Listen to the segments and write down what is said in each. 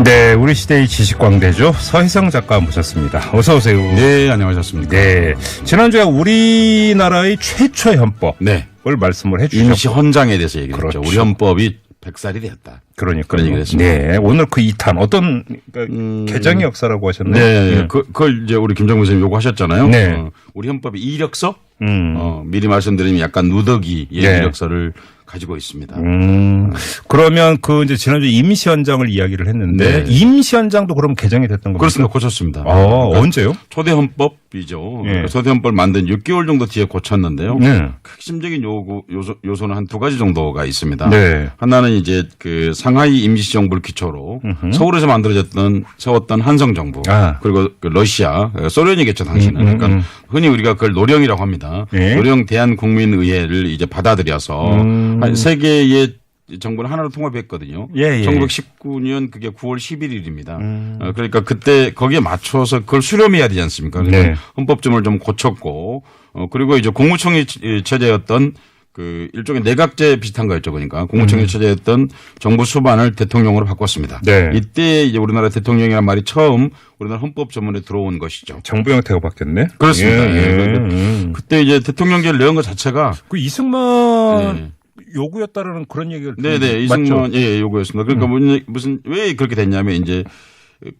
네, 우리 시대의 지식광대죠. 서희성 작가 모셨습니다. 어서 오세요. 네, 안녕하셨습니까. 네, 지난주에 우리나라의 최초 헌법을 네. 말씀을 해주셨고 임시 헌장에 대해서 얘기했죠. 그렇죠. 우리 헌법이 100살이 되었다. 그러니까 그런 얘기를 했습니다. 네, 오늘 그 2탄 어떤 개정의 역사라고 하셨나요? 네, 그걸 이제 우리 김정무 선생님 요구하셨잖아요. 네. 우리 헌법이 이력서, 미리 말씀드리면 약간 누더기의 네. 이력서를 가지고 있습니다. 그러면 그 이제 지난주 임시헌장을 이야기를 했는데 네. 임시헌장도 그럼 개정이 됐던 겁니까? 그렇습니다. 고쳤습니다. 언제요? 초대 헌법이죠. 네. 초대 헌법을 만든 6개월 정도 뒤에 고쳤는데요. 네. 핵심적인 요소는 한 두 가지 정도가 있습니다. 네. 하나는 이제 그 상하이 임시정부를 기초로 서울에서 세웠던 한성정부 아. 그리고 그 러시아 소련이겠죠 당시는. 그러니까 흔히 우리가 그걸 노령이라고 합니다. 네. 노령 대한국민의회를 이제 받아들여서 한 세 개의 정부는 하나로 통합했거든요. 예. 1919년 그게 9월 11일입니다. 그러니까 그때 거기에 맞춰서 그걸 수렴해야 되지 않습니까? 그래서 네. 헌법점을 좀 고쳤고 그리고 이제 국무총리 체제였던 그 일종의 내각제 비슷한 거였죠. 그러니까 국무총리 체제였던 정부 수반을 대통령으로 바꿨습니다. 네. 이때 이제 우리나라 대통령이라는 말이 처음 우리나라 헌법 전문에 들어온 것이죠. 정부 형태가 바뀌었네. 그렇습니다. 예. 그때 이제 대통령제를 내은 것 자체가 그 이승만 네. 요구였다라는 그런 얘기를 네네 이승만 요구였습니다. 그러니까 무슨 왜 그렇게 됐냐면 이제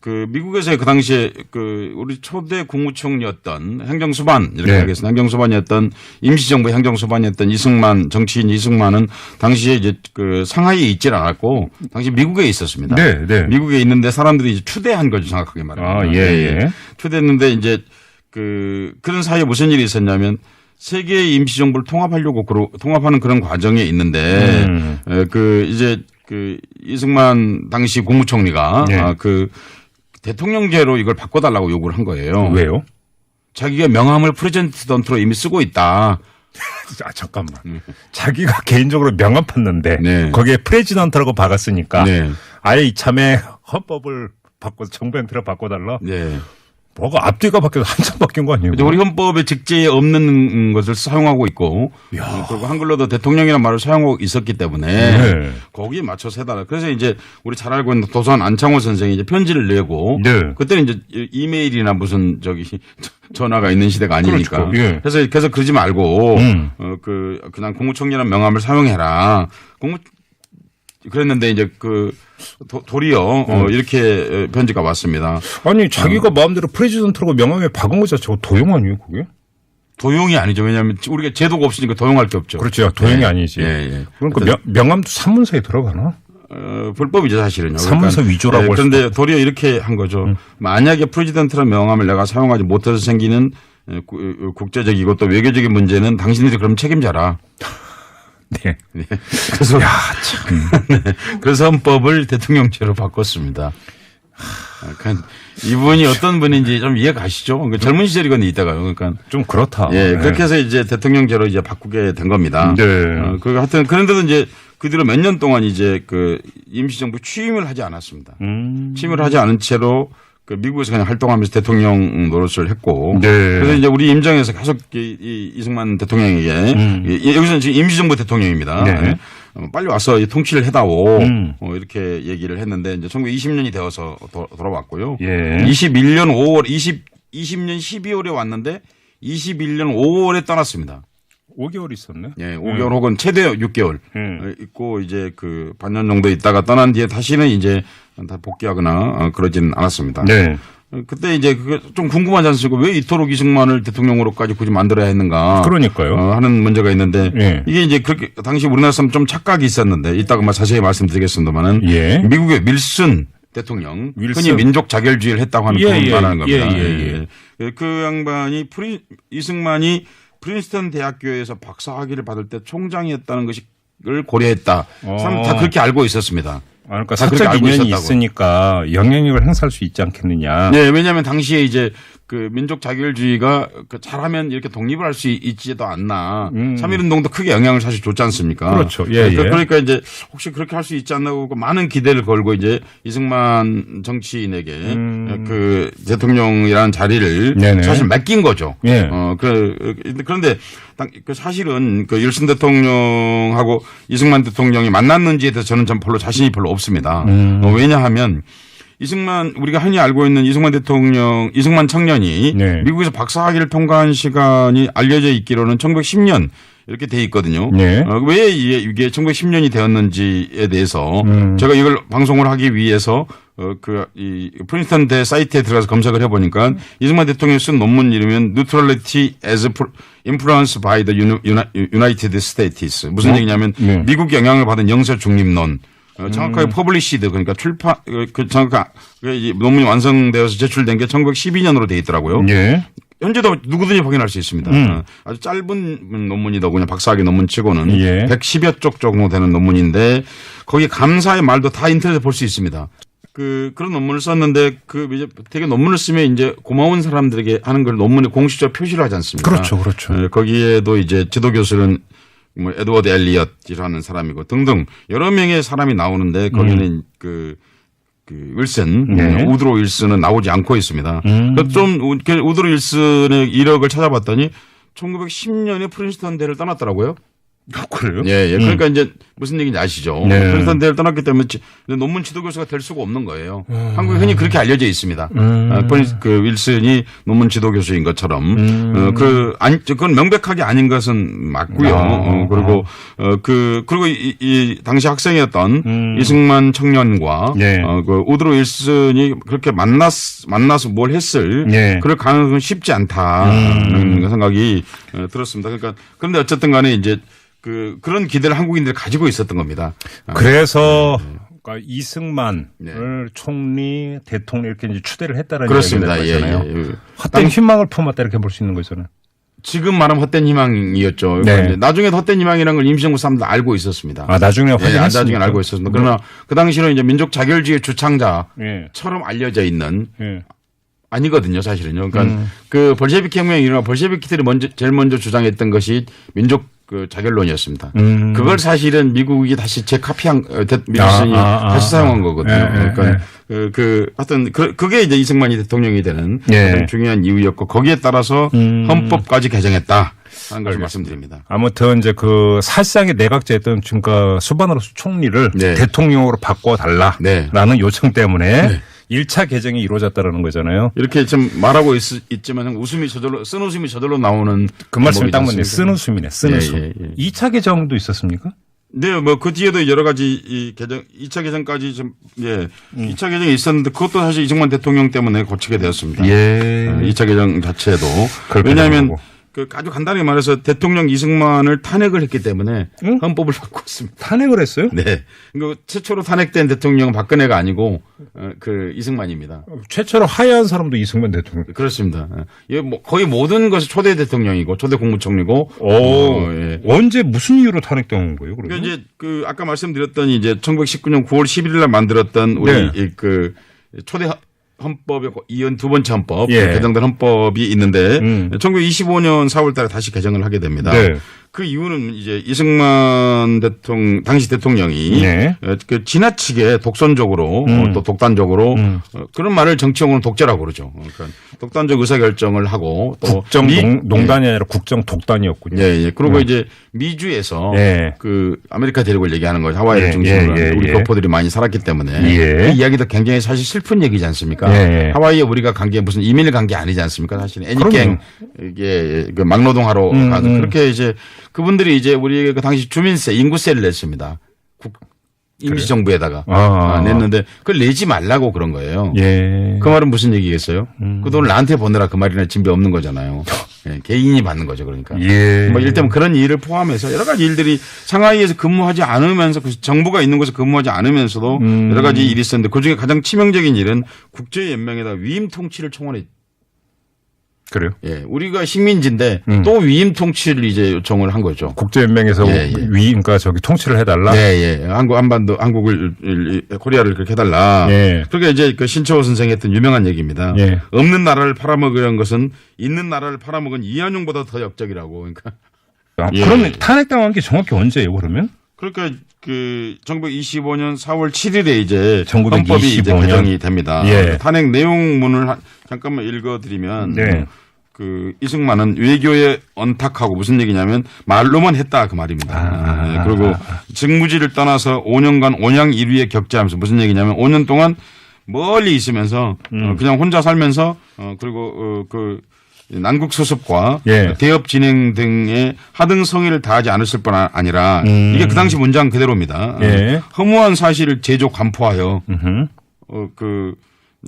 그 미국에서 그 당시에 그 우리 초대 국무총리였던 행정수반 이렇게 네. 하겠습니다. 행정수반이었던 임시정부 행정수반이었던 이승만 정치인 이승만은 당시에 이제 그 상하이에 있질 않았고 당시 미국에 있었습니다. 네. 미국에 있는데 사람들이 이제 추대한 거죠 정확하게 말하면. 예. 추대했는데 이제 그런 사이에 무슨 일이 있었냐면 세 개의 임시정부를 통합하는 그런 과정에 있는데 그 이제 그 이승만 당시 국무총리가 네. 그 대통령제로 이걸 바꿔달라고 요구를 한 거예요. 왜요? 자기가 명함을 프레젠던트로 이미 쓰고 있다. 잠깐만. 자기가 개인적으로 명함 팠는데 네. 거기에 프레지던트라고 박았으니까 네. 아예 이참에 헌법을 정부 형태로 바꿔달라. 네. 뭐가 앞뒤가 바뀌어서 한참 바뀐 거 아니에요? 우리 헌법에 직제에 없는 것을 사용하고 있고 그리고 한글로도 대통령이라는 말을 사용하고 있었기 때문에 네. 거기에 맞춰서 해달라. 그래서 이제 우리 잘 알고 있는 도서관 안창호 선생이 이제 편지를 내고 네. 그때는 이제 이메일이나 무슨 전화가 있는 시대가 아니니까. 그렇죠. 예. 그래서 그러지 말고 그냥 국무총리라는 명함을 사용해라. 그랬는데 이제 도리어 이렇게 편지가 왔습니다. 아니 자기가 마음대로 프레지던트라고 명함에 박은 거 자체가 도용 아니에요 그게? 도용이 아니죠. 왜냐하면 우리가 제도가 없으니까 도용할 게 없죠. 그렇죠. 도용이 아니지. 예. 그러니까 명함도 산문서에 들어가나? 불법이죠 사실은요. 산문서 위조라고 할 그런데 도리어 이렇게 한 거죠. 만약에 프레지던트라는 명함을 내가 사용하지 못해서 생기는 국제적이고 또 외교적인 문제는 당신들이 그럼 책임져라. 네. 그래서 그래서 헌법을 대통령제로 바꿨습니다. 그러니까 이분이 어떤 분인지 좀 이해 가시죠? 그러니까 젊은 시절이거든요, 이따가요. 그러니까 좀 그렇다. 예, 네. 그렇게 해서 이제 대통령제로 이제 바꾸게 된 겁니다. 네. 하여튼 그런데도 이제 그 뒤로 몇 년 동안 이제 그 임시정부 취임을 하지 않았습니다. 취임을 하지 않은 채로 그 미국에서 그냥 활동하면서 대통령 노릇을 했고. 네. 그래서 이제 우리 임정에서 계속 이승만 대통령에게 여기서는 지금 임시정부 대통령입니다. 네. 빨리 와서 통치를 해다오. 이렇게 얘기를 했는데 이제 1920년이 되어서 돌아왔고요. 예. 20년 12월에 왔는데 21년 5월에 떠났습니다. 5개월 있었네. 예, 5개월 혹은 최대 6개월 있고 이제 그 반년 정도 있다가 떠난 뒤에 다시는 이제 다 복귀하거나 그러지는 않았습니다. 네. 그때 이제 그게 좀 궁금하지 않습니까? 왜 이토록 이승만을 대통령으로까지 굳이 만들어야 했는가? 그러니까요. 하는 문제가 있는데 예. 이게 이제 그렇게 당시 우리나라 사람 좀 착각이 있었는데 이따가 자세히 말씀드리겠습니다만은 예. 미국의 윌슨 대통령 흔히 민족 자결주의를 했다고 하는 그분 말하는 겁니다. 예. 그 양반이 이승만이 프린스턴 대학교에서 박사학위를 받을 때 총장이었다는 것을 고려했다. 사람 다 그렇게 알고 있었습니다. 그러니까 사적 인연이 있으니까 영향력을 행사할 수 있지 않겠느냐. 네, 왜냐하면 당시에 이제 그 민족 자결주의가 잘하면 이렇게 독립을 할 수 있지도 않나. 3.1운동도 크게 영향을 사실 줬지 않습니까? 그렇죠. 예. 그러니까 이제 혹시 그렇게 할 수 있지 않나고 많은 기대를 걸고 이제 이승만 정치인에게 그 대통령이라는 자리를 네네. 사실 맡긴 거죠. 예. 그런데 그 사실은 그 윌슨 대통령하고 이승만 대통령이 만났는지에 대해서 저는 별로 자신이 별로 없습니다. 왜냐하면 이승만 우리가 흔히 알고 있는 이승만 대통령, 이승만 청년이 네. 미국에서 박사학위를 통과한 시간이 알려져 있기로는 1910년 이렇게 돼 있거든요. 네. 왜 이게 1910년이 되었는지에 대해서 제가 이걸 방송을 하기 위해서 이 프린스턴 대 사이트에 들어가서 검색을 해보니까 이승만 대통령이 쓴 논문 이름은 Neutrality as Influenced by the United States. 무슨 얘기냐면 네. 미국 영향을 받은 영세 중립론. 정확하게 퍼블리시드 그러니까 출판 정확하게 논문이 완성되어서 제출된 게 1912년으로 돼 있더라고요. 예. 현재도 누구든지 확인할 수 있습니다. 아주 짧은 논문이다. 그냥 박사학위 논문치고는 예. 110여 쪽 정도 되는 논문인데 거기 감사의 말도 다 인터넷에 볼 수 있습니다. 그런 논문을 썼는데 이제 되게 논문을 쓰면 이제 고마운 사람들에게 하는 걸 논문에 공식적으로 표시를 하지 않습니까? 그렇죠, 그렇죠. 거기에도 이제 지도 교수는 뭐 에드워드 엘리엇이라는 사람이고 등등 여러 명의 사람이 나오는데 거기는 윌슨, 네. 우드로 윌슨은 나오지 않고 있습니다. 좀 우드로 윌슨의 이력을 찾아봤더니 1910년에 프린스턴 대를 떠났더라고요. 그래요? 예. 그러니까 이제 무슨 얘기인지 아시죠? 네. 프린스턴 대를 떠났기 때문에 논문 지도 교수가 될 수가 없는 거예요. 한국에 흔히 그렇게 알려져 있습니다. 윌슨이 논문 지도 교수인 것처럼 그건 명백하게 아닌 것은 맞고요. 그리고 이 당시 학생이었던 이승만 청년과 네. 우드로 윌슨이 그렇게 만나서 뭘 했을 네. 그럴 가능성은 쉽지 않다는 생각이 들었습니다. 그러니까 그런데 어쨌든 간에 이제 그런 기대를 한국인들이 가지고 있었던 겁니다. 그래서 그러니까 이승만을 네. 총리, 대통령 이렇게 이제 추대를 했다는 그렇습니다. 얘기가 되잖아요. 예. 헛된 희망을 품었다 이렇게 볼 수 있는 거잖아요. 지금 말하면 헛된 희망이었죠. 네. 나중에 헛된 희망이라는 걸 임시정부 사람들 알고 있었습니다. 나중에 확인했습니까? 나중에 알고 있었습니다. 그러나 그 당시는 이제 민족 자결주의 주창자처럼 예. 알려져 있는 예. 아니거든요, 사실은요. 그러니까 그 볼셰비키 혁명이 일어나 볼셰비키들이 제일 먼저 주장했던 것이 민족 자결론이었습니다. 그걸 사실은 미국이 다시 재카피한 미국이 다시 사용한 거거든요. 그러니까 하여튼 그게 이제 이승만이 대통령이 되는 중요한 이유였고 거기에 따라서 헌법까지 개정했다. 하는 것을 말씀드립니다. 아무튼 이제 사실상의 내각제였던 지금까 수반으로서 총리를 네. 대통령으로 바꿔달라라는 네. 요청 때문에 1차 개정이 이루어졌다는 거잖아요. 이렇게 좀 말하고 있지만 웃음이 저절로 나오는 그 말씀이 딱 맞네요. 쓴 웃음이네. 쓴 웃음. 예. 2차 개정도 있었습니까? 네, 뭐 그 뒤에도 여러 가지 2차 개정까지 2차 개정이 있었는데 그것도 사실 이승만 대통령 때문에 고치게 되었습니다. 예. 2차 개정 자체도. 왜냐하면 아주 간단하게 말해서 대통령 이승만을 탄핵을 했기 때문에 헌법을 바꿨습니다. 탄핵을 했어요? 네. 최초로 탄핵된 대통령은 박근혜가 아니고 이승만입니다. 최초로 하야한 사람도 이승만 대통령. 그렇습니다. 거의 모든 것이 초대 대통령이고 초대 국무총리고. 언제 무슨 이유로 탄핵된 거예요? 그러면? 그러니까 이제 아까 말씀드렸던 이제 1919년 9월 11일 날 만들었던 우리 초대 헌법의 이은 두 번째 헌법 개정된 헌법이 있는데 1925년 4월 달에 다시 개정을 하게 됩니다. 네. 그 이유는 이제 이승만 당시 대통령이 지나치게 독선적으로 또 독단적으로 그런 말을 정치용어는 독재라고 그러죠. 그러니까 독단적 의사결정을 하고 또 국정 농단이 아니라 국정 독단이었군요. 예. 그리고 이제 미주에서 아메리카 대륙을 얘기하는 거죠. 하와이를 중심으로 우리 교포들이 많이 살았기 때문에 그 이야기도 굉장히 사실 슬픈 얘기지 않습니까? 하와이에 우리가 간 게 무슨 이민을 간 게 아니지 않습니까? 사실 애니갱 이게 막노동하러 가서 그렇게 이제 그분들이 이제 우리 그 당시 주민세, 인구세를 냈습니다. 임시정부에다가 냈는데 그걸 내지 말라고 그런 거예요. 그 말은 무슨 얘기겠어요? 그 돈을 나한테 보내라 그 말이나 진배 없는 거잖아요. 개인이 받는 거죠. 그러니까. 뭐 일단 그런 일을 포함해서 여러 가지 일들이 상하이에서 근무하지 않으면서 정부가 있는 곳에 근무하지 않으면서도 여러 가지 일이 있었는데 그중에 가장 치명적인 일은 국제연맹에다 위임 통치를 청원했. 그래요? 예, 우리가 식민지인데 또 위임 통치를 이제 요청을 한 거죠. 국제연맹에서 그러니까 통치를 해달라. 한국을 코리아를 그렇게 해달라. 그러니까 이제 신채호 선생이 했던 유명한 얘기입니다. 없는 나라를 팔아먹으려는 것은 있는 나라를 팔아먹은 이한용보다 더 역적이라고. 그러니까. 그럼 탄핵당한 게 정확히 언제예요? 그러면? 그러니까 1925년 4월 7일에 이제 헌법이 이제 개정이 됩니다. 탄핵 내용문을 잠깐만 읽어드리면. 이승만은 외교에 언탁하고 무슨 얘기냐면 말로만 했다 그 말입니다. 그리고 직무지를 떠나서 5년간 온양 1위에 격자하면서 무슨 얘기냐면 5년 동안 멀리 있으면서 그냥 혼자 살면서 그리고 그 난국 수습과 예. 대업 진행 등의 하등 성의를 다하지 않았을 뿐 아니라 이게 그 당시 문장 그대로입니다. 예. 허무한 사실을 제조 간포하여 그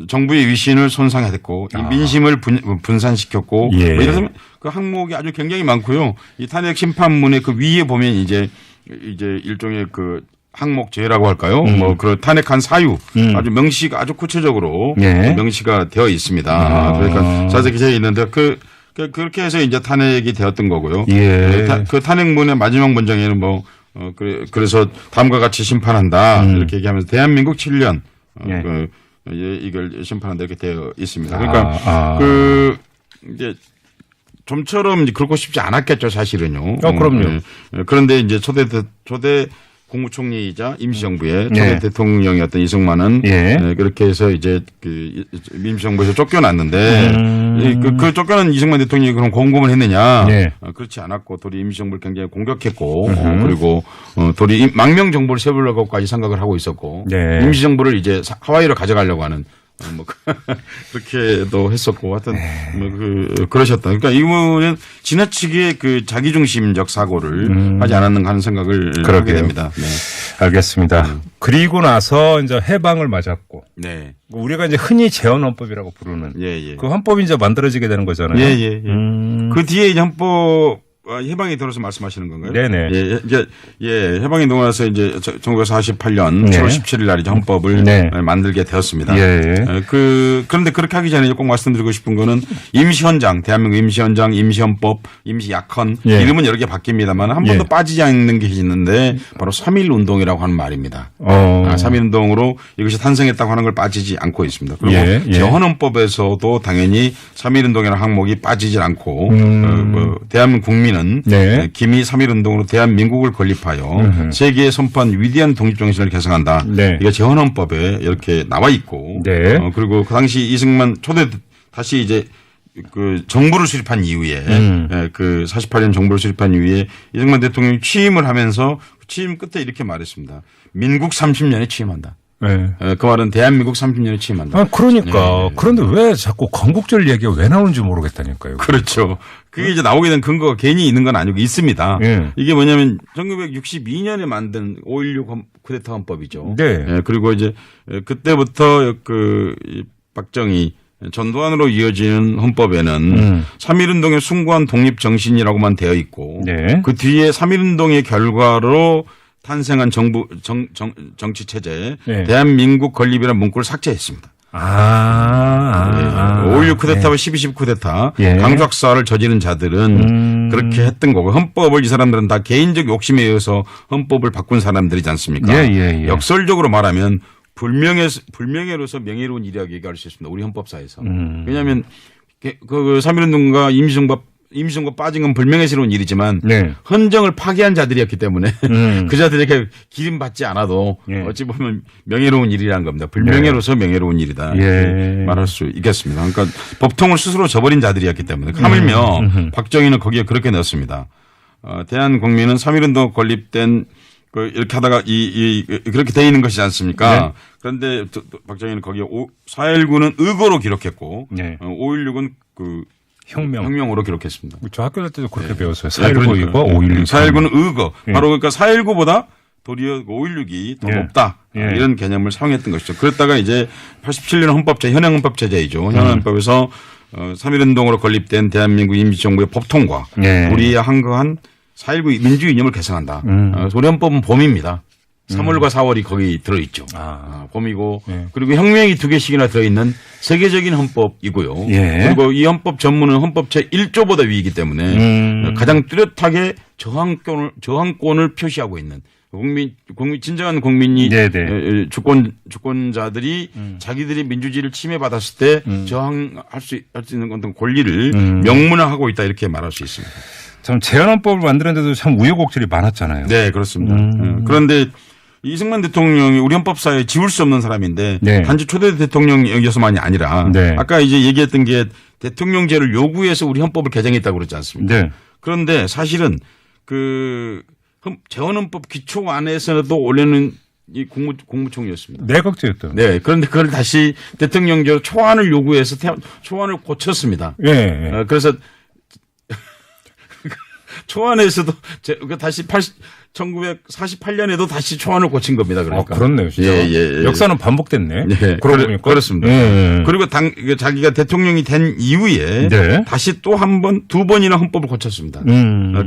정부의 위신을 손상했고 민심을 분산시켰고 예. 뭐 이래서 그 항목이 아주 굉장히 많고요. 이 탄핵 심판문의 그 위에 보면 이제 일종의 그 항목제라고 할까요? 뭐 그 탄핵한 사유 아주 명시가 아주 구체적으로 예. 명시가 되어 있습니다. 그러니까 자세히 되어 있는데 그렇게 해서 이제 탄핵이 되었던 거고요. 예. 그 탄핵문의 마지막 문장에는 뭐 그래서 다음과 같이 심판한다 이렇게 얘기하면서 대한민국 7년 예. 이걸 심판한다 이렇게 되어 있습니다. 그러니까 그 이제 좀처럼 이제 그렇고 싶지 않았겠죠 사실은요. 그럼요. 그런데 이제 초대 국무총리이자 임시정부의 초대 대통령이었던 이승만은 그렇게 해서 이제 그 임시정부에서 쫓겨났는데 그 쫓겨난 이승만 대통령이 그럼 공금을 했느냐? 그렇지 않았고 도리 임시정부를 굉장히 공격했고 그리고 도리 망명 정부를 세우려고까지 생각을 하고 있었고 임시정부를 이제 하와이로 가져가려고 하는 뭐 그렇게도 했었고 하여튼 뭐 그러셨다. 그러니까 이분은 지나치게 그 자기중심적 사고를 하지 않았는가 하는 생각을 하게 됩니다. 네. 알겠습니다. 그리고 나서 이제 해방을 맞았고, 네. 우리가 이제 흔히 재헌헌법이라고 부르는 그 헌법이 이제 만들어지게 되는 거잖아요. 그 뒤에 이제 헌법 해방이 들어서 말씀하시는 건가요? 네네. 해방이 되고 나서 이제 1948년 7월 17일 날 이제 헌법을 만들게 되었습니다. 그런데 그렇게 하기 전에 꼭 말씀드리고 싶은 거는 임시헌장, 대한민국 임시헌장, 임시헌법, 임시약헌 이름은 여러 개 바뀝니다만 한 번도 빠지지 않는 게 있는데 바로 3.1 운동이라고 하는 말입니다. 3.1 운동으로 이것이 탄생했다고 하는 걸 빠지지 않고 있습니다. 그리고 재헌헌법에서도 당연히 3.1 운동이라는 항목이 빠지지 않고 대한민국 국민 기미 3.1 운동으로 대한민국을 건립하여 세계에 선포한 위대한 독립정신을 개성한다. 이게 재헌헌법에 이렇게 나와 있고 그리고 그 당시 이승만 다시 이제 그 정부를 수립한 이후에 그 48년 정부를 수립한 이후에 이승만 대통령이 취임을 하면서 취임 끝에 이렇게 말했습니다. 민국 30년에 취임한다. 그 말은 대한민국 30년에 취임한다. 그러니까. 그런데 왜 자꾸 건국절 얘기가 왜 나오는지 모르겠다니까요. 그렇죠. 그게 이제 나오게 된 근거가 괜히 있는 건 아니고 있습니다. 이게 뭐냐면 1962년에 만든 5.16 쿠데타 헌법이죠. 그리고 이제 그때부터 그 박정희 전두환으로 이어지는 헌법에는 3.1 운동의 숭고한 독립 정신이라고만 되어 있고 그 뒤에 3.1 운동의 결과로 탄생한 정치 체제 대한민국 건립이라는 문구를 삭제했습니다. 5.16 쿠데타와 12.12 쿠데타 강작사를 저지른 자들은 그렇게 했던 거고 헌법을 이 사람들은 다 개인적 욕심에 의해서 헌법을 바꾼 사람들이지 않습니까? 역설적으로 말하면 불명예로서 명예로운 일이라고 얘기할 수 있습니다. 우리 헌법사에서. 왜냐하면 그 3.1 운동과 임시정부가 빠진 건 불명예스러운 일이지만 헌정을 파괴한 자들이었기 때문에 그 자들에게 기림받지 않아도 어찌 보면 명예로운 일이라는 겁니다. 불명예로서 명예로운 일이다. 말할 수 있겠습니다. 그러니까 법통을 스스로 저버린 자들이었기 때문에 하물며 박정희는 거기에 그렇게 넣었습니다. 대한국민은 3.1운동 건립된 이렇게 하다가 그렇게 돼 있는 것이지 않습니까? 그런데 박정희는 거기에 4.19는 의거로 기록했고 5.16은 혁명으로 기록했습니다. 저 학교 다닐 때도 그렇게 배웠어요. 4.19 의거, 5.16. 4.19는 의거. 바로 그러니까 4.19보다 도리어 5.16이 더 높다. 이런 개념을 사용했던 것이죠. 그랬다가 이제 87년 현행 헌법체제이죠. 현행 헌법에서 3.1 운동으로 건립된 대한민국 임시정부의 법통과 우리의 한거한 4.19 민주 이념을 개성한다. 우리 헌법은 봄입니다. 3월과 4월이 거기 들어있죠. 봄이고 그리고 혁명이 2개씩이나 들어있는 세계적인 헌법이고요. 그리고 이 헌법 전문은 헌법 제1조보다 위이기 때문에 가장 뚜렷하게 저항권을 표시하고 있는 진정한 국민이 주권자들이 자기들이 민주주의를 침해받았을 때 저항할 수 있는 어떤 권리를 명문화하고 있다 이렇게 말할 수 있습니다. 참 재헌헌법을 만드는데도 참 우여곡절이 많았잖아요. 네, 그렇습니다. 그런데 이승만 대통령이 우리 헌법사에 지울 수 없는 사람인데 단지 초대 대통령이어서만이 아니라 아까 이제 얘기했던 게 대통령제를 요구해서 우리 헌법을 개정했다고 그러지 않습니까? 그런데 사실은 그 재헌헌법 기초 안에서도 원래는 이 국무총리였습니다. 내각제였던. 네. 그런데 그걸 다시 대통령제로 초안을 요구해서 초안을 고쳤습니다. 예. 그래서 초안에서도 다시 1948년에도 다시 초안을 고친 겁니다. 그러니까. 그렇네요. 진짜. 예. 역사는 반복됐네. 네. 그러고 보니까. 그렇습니다. 그리고 자기가 대통령이 된 이후에 네. 다시 또 한 번, 두 번이나 헌법을 고쳤습니다.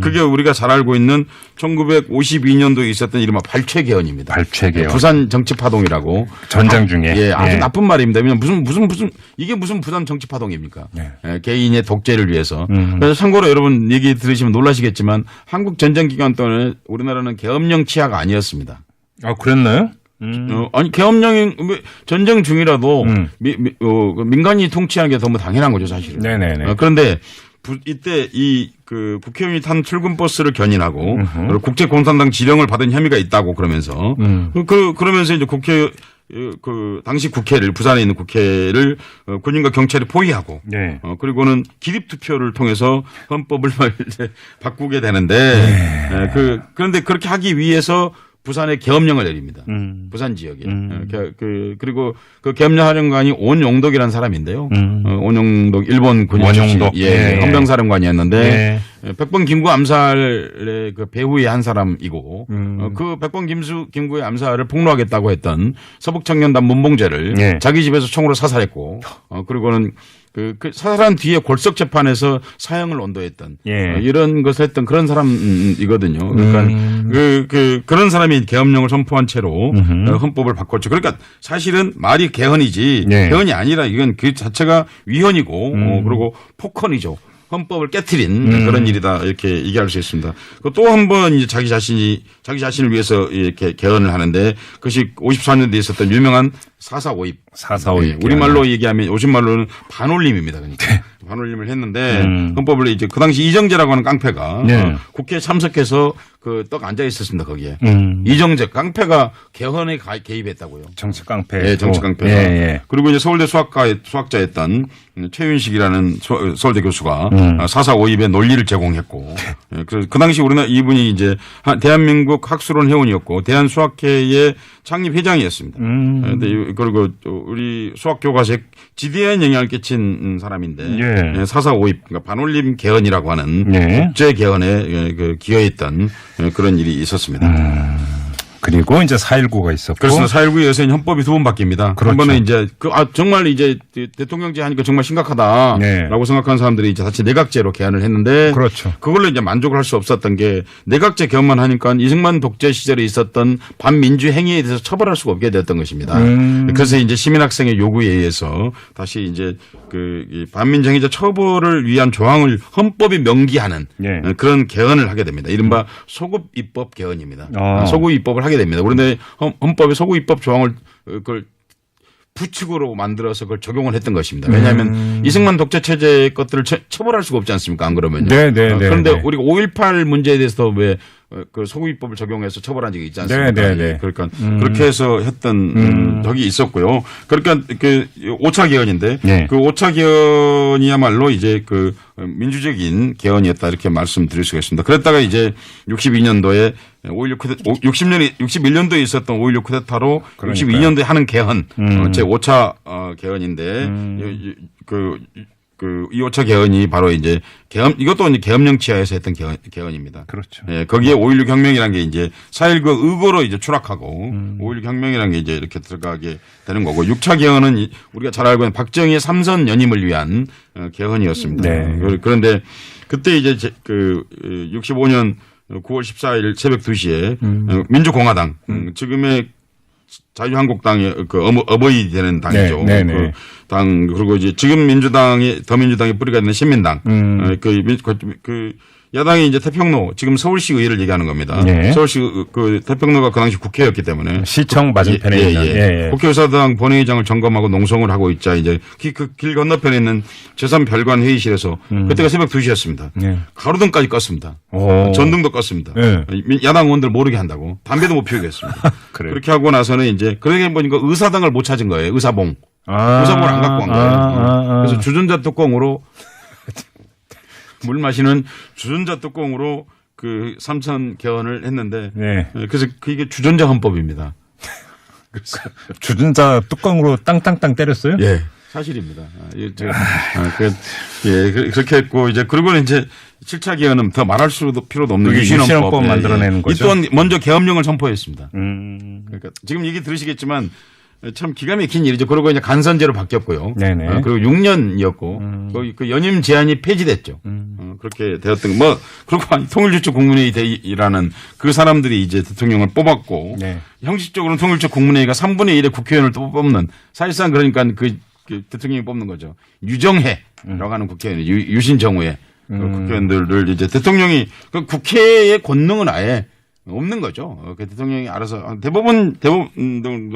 그게 우리가 잘 알고 있는 1952년도에 있었던 이른바 발췌개헌입니다. 발췌개헌. 부산 정치파동이라고. 전쟁 중에. 예, 아주 나쁜 말입니다. 왜냐면 이게 무슨 부산 정치파동입니까? 네. 개인의 독재를 위해서. 그래서 참고로 여러분 얘기 들으시면 놀라시겠지만 한국 전쟁 기간 동안에 우리나라는 계엄령 치하가 아니었습니다. 그랬나요? 아니 계엄령이 전쟁 중이라도 민간이 통치하는 게 너무 당연한 거죠, 사실은. 네네네. 그런데 이때 그 국회의원이 탄 출근 버스를 견인하고 그리고 국제공산당 지령을 받은 혐의가 있다고 그러면서 그러면서 이제 당시 국회를 부산에 있는 국회를 군인과 경찰이 포위하고 네. 그리고는 기립 투표를 통해서 헌법을 이제 바꾸게 되는데 그런데 그렇게 하기 위해서 부산에 계엄령을 내립니다. 부산 지역에. 그리고 그 계엄령사령관이 온용덕이라는 사람인데요. 온용덕 일본 군인 출신. 예. 헌병사령관이었는데 백번 김구 암살의 그 배후의 한 사람이고 그 백번 김구의 암살을 폭로하겠다고 했던 서북청년단 문봉재를 자기 집에서 총으로 사살했고 그리고는 그 사살한 뒤에 골석 재판에서 사형을 언도했던 이런 것을 했던 그런 사람이거든요. 그러니까 그런 사람이 계엄령을 선포한 채로 헌법을 바꿨죠. 그러니까 사실은 말이 개헌이지 개헌이 아니라 이건 그 자체가 위헌이고 그리고 폭헌이죠. 헌법을 깨트린 그런 일이다 이렇게 얘기할 수 있습니다. 또 한 번 이제 자기 자신을 위해서 이렇게 개헌을 하는데 그것이 54년도에 있었던 유명한 4.4.5입. 4.4.5입. 우리말로 얘기하면 요즘 말로는 반올림입니다. 그러니까 반올림을 했는데 헌법을 이제 그 당시 이정재라고 하는 깡패가 국회에 참석해서 그 떡 앉아 있었습니다. 거기에. 이정재 깡패가 개헌에 개입했다고요. 정치 깡패. 네, 정치 깡패가. 그리고 이제 서울대 수학자였던 최윤식이라는 서울대 교수가 4.4.5입의 논리를 제공했고 그래서 그 당시 우리나라 이분이 이제 대한민국 학술원 회원이었고 대한수학회의 창립 회장이었습니다. 그리고 우리 수학 교과서에 지대한 영향을 끼친 사람인데 4.4.5입 그러니까 반올림 개헌이라고 하는 국제 개헌에 기여했던 그런 일이 있었습니다. 그리고 이제 4.19가 있었고. 그렇습니다. 4.19에서 헌법이 두 번 바뀝니다. 그렇죠. 한 번은 이제 정말 이제 대통령제 하니까 정말 심각하다라고 생각하는 사람들이 이제 다시 내각제로 개헌을 했는데 그렇죠. 그걸로 이제 만족을 할 수 없었던 게 내각제 개헌만 하니까 이승만 독재 시절에 있었던 반민주 행위에 대해서 처벌할 수가 없게 됐던 것입니다. 그래서 이제 시민학생의 요구에 의해서 다시 이제 그 반민주 행위자 처벌을 위한 조항을 헌법에 명기하는 그런 개헌을 하게 됩니다. 이른바 소급 입법 개헌입니다. 소급 입법을 하게 됩니다. 그런데 헌법에 소급 입법 조항을 그걸 부칙으로 만들어서 그걸 적용을 했던 것입니다. 왜냐하면 이승만 독재 체제 것들을 처벌할 수가 없지 않습니까? 안 그러면요. 그런데 우리가 5.18 문제에 대해서 왜 그 소급 입법을 적용해서 처벌한 적이 있지 않습니까? 그러니까 그렇게 해서 했던 적이 있었고요. 그러니까 그 5차 개헌인데 그 5차 개헌이야말로 이제 그 민주적인 개헌이었다 이렇게 말씀드릴 수가 있습니다. 그랬다가 이제 62년도에 61년도에 있었던 5.16 쿠데타로 62년도에 하는 개헌 제 5차 개헌인데 이 5차 개헌이 바로 이제 이것도 이제 계엄령 치하에서 했던 개헌입니다. 그렇죠. 거기에 5.16 혁명이라는 게 이제 4.19 의거로 이제 추락하고 5.16 혁명이라는 게 이제 이렇게 들어가게 되는 거고 6차 개헌은 우리가 잘 알고 있는 박정희의 3선 연임을 위한 개헌이었습니다. 그런데 그때 이제 그 65년 9월 14일 새벽 2시에 민주공화당 지금의 자유한국당의 그 어버이 되는 당이죠. 그 당 그리고 이제 지금 더민주당의 뿌리가 되는 신민당 그 야당이 이제 태평로 지금 서울시 의회를 얘기하는 겁니다. 서울시 그 태평로가 그 당시 국회였기 때문에 시청 맞은편에 있는 국회의사당 본회의장을 점검하고 농성을 하고 있자 이제 그 길 건너편에 있는 제3별관 회의실에서 그때가 새벽 2시였습니다. 가로등까지 껐습니다. 전등도 껐습니다. 야당 의원들 모르게 한다고 담배도 못 피우게 했습니다. 그렇게 하고 나서는 이제 그러게 보니까 의사당을 못 찾은 거예요. 의사봉. 의사봉을 안 갖고 간 거예요. 그래서 주전자 뚜껑으로 물 마시는 주전자 뚜껑으로 그 3선 개헌을 했는데 그래서 그게 주전자 헌법입니다. 주전자 뚜껑으로 땅땅땅 때렸어요? 예. 사실입니다. 그렇게 했고 이제 그리고 이제 7차 개헌은 더 말할 필요도 없는 유신헌법 만들어내는 거죠. 이 또한 먼저 계엄령을 선포했습니다. 그러니까 지금 얘기 들으시겠지만 참 기가 막힌 일이죠. 그리고 이제 간선제로 바뀌었고요. 네네. 그리고 6년이었고 거기 그 연임 제한이 폐지됐죠. 그렇게 되었던 뭐 그리고 통일주축 국민회의라는 그 사람들이 이제 대통령을 뽑았고 네. 형식적으로는 통일주축 국민회의가 3분의 1의 국회의원을 또 뽑는 사실상 그러니까 그 대통령이 뽑는 거죠. 유정회라고 하는 국회의원, 유신정우회 국회의원들을 이제 대통령이 그 국회의 권능은 아예 없는 거죠. 그 대통령이 알아서 대부분도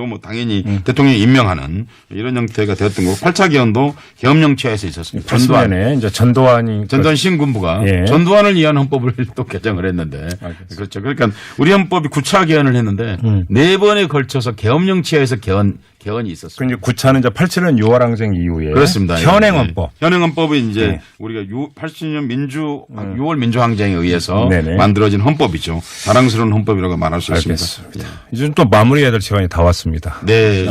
뭐 당연히 대통령이 임명하는 이런 형태가 되었던 거고 8차 개헌도 계엄령 취하에서 있었습니다. 전두환에 이제 전두환 신군부가 예. 전두환을 위한 헌법을 또 개정을 했는데 알겠습니다. 그렇죠. 그러니까 우리 헌법이 9차 개헌을 했는데 4번에 걸쳐서 계엄령 취하에서 개헌이 있었습니다. 그 9차는 이제 87년 6월 항쟁 이후에 그렇습니다. 현행헌법. 현행헌법이 이제 네. 우리가 80년 6월 민주항쟁에 의해서 네네. 만들어진 헌법이죠. 자랑스러운 헌법이라고 말할 수 있습니다. 알겠습니다. 이제 또 마무리해야 될 시간이 다 왔습니다. 네.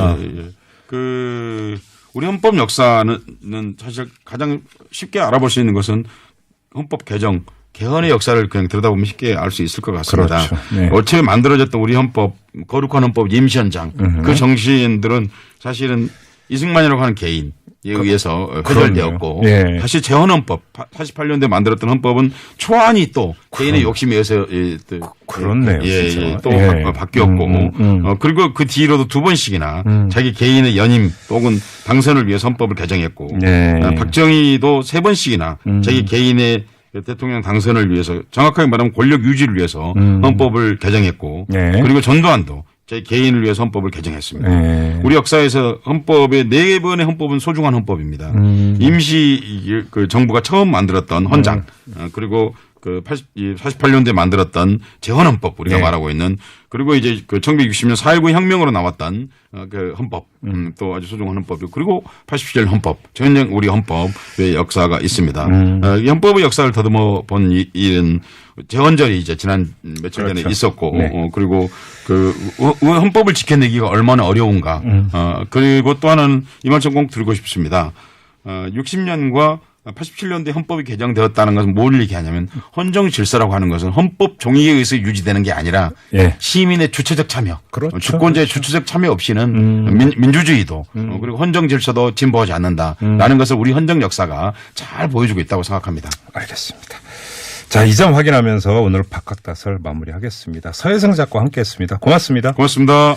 우리 헌법 역사는 사실 가장 쉽게 알아볼 수 있는 것은 헌법 개헌의 역사를 그냥 들여다보면 쉽게 알 수 있을 것 같습니다. 그렇죠. 네. 어차피 만들어졌던 우리 헌법, 거룩한 헌법 임시헌장 그 정신들은 사실은 이승만이라고 하는 개인에 의해서 회절되었고 예. 다시 재헌헌법 88년도에 만들었던 헌법은 초안이 또 개인의 욕심에 의해서 그렇네요. 진짜. 또 바뀌었고 그리고 그 뒤로도 2번씩이나 자기 개인의 연임 혹은 당선을 위해서 헌법을 개정했고 박정희도 3번씩이나 자기 개인의 대통령 당선을 위해서 정확하게 말하면 권력 유지를 위해서 헌법을 개정했고 그리고 전두환도 제 개인을 위해서 헌법을 개정했습니다. 우리 역사에서 헌법의 4번의 헌법은 소중한 헌법입니다. 임시 그 정부가 처음 만들었던 헌장 그리고 그 48년도에 만들었던 재헌헌법 우리가 말하고 있는 그리고 이제 그 1960년 4.19 혁명으로 나왔던 그 헌법 또 아주 소중한 헌법이고 그리고 87년 헌법 전형 우리 헌법의 역사가 있습니다. 이 헌법의 역사를 더듬어 본 일은 재헌절이 이제 지난 며칠 전에 그렇죠. 있었고 그리고 그 헌법을 지켜내기가 얼마나 어려운가 그리고 또 하나는 이 말씀 꼭 드리고 싶습니다. 60년과 87년도에 헌법이 개정되었다는 것은 뭘 얘기하냐면 헌정 질서라고 하는 것은 헌법 종이에 의해서 유지되는 게 아니라 시민의 주체적 참여, 그렇죠. 주권자의 주체적 참여 없이는 민주주의도 그리고 헌정 질서도 진보하지 않는다라는 것을 우리 헌정 역사가 잘 보여주고 있다고 생각합니다. 알겠습니다. 자, 이 점 확인하면서 오늘 박학다설 마무리하겠습니다. 서혜성 작가와 함께했습니다. 고맙습니다. 고맙습니다.